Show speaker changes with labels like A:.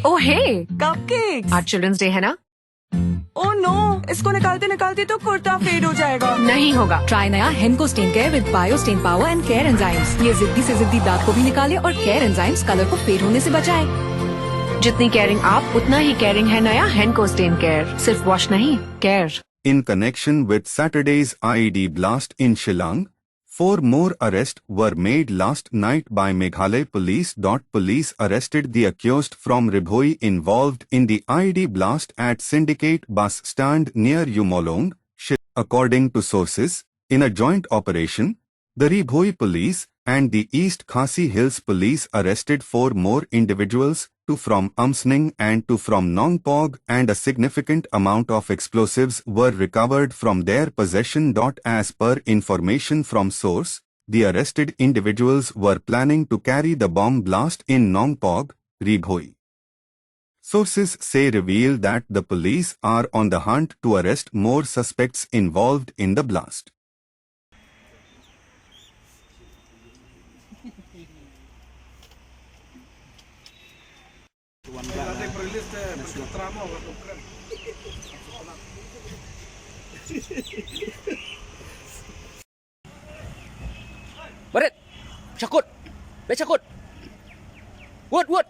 A: ओह हे,
B: cupcakes.
A: आज children's day है ना?
B: ओह नो, इसको निकालते निकालते तो कुर्ता फेड हो जाएगा।
A: नहीं होगा।
C: ट्राई नया Henko stain care with bio stain power and care enzymes. ये जिद्दी से जिद्दी दाग को भी निकाले और केयर एंजाइम्स कलर को फेड होने से बचाए।
A: जितनी केयरिंग आप, उतना ही केयरिंग है नया हेनको स्टेन केयर। सिर्फ वॉश नहीं, care.
D: In connection with Saturday's IED blast in Shillong, 4 more arrests were made last night by Meghalaya Police. Police arrested the accused from Ri Bhoi involved in the IED blast at Syndicate bus stand near Iewmawlong. According to sources, in a joint operation, the Ri Bhoi Police and the East Khasi Hills Police arrested 4 more individuals, 2 from Umsning and 2 from Nongpoh, and a significant amount of explosives were recovered from their possession. As per information from source, the arrested individuals were planning to carry the bomb blast in Nongpoh, Ri Bhoi. Sources say reveal that the police are on the hunt to arrest more suspects involved in the blast.
E: Baret, cakut, cakut. Wood.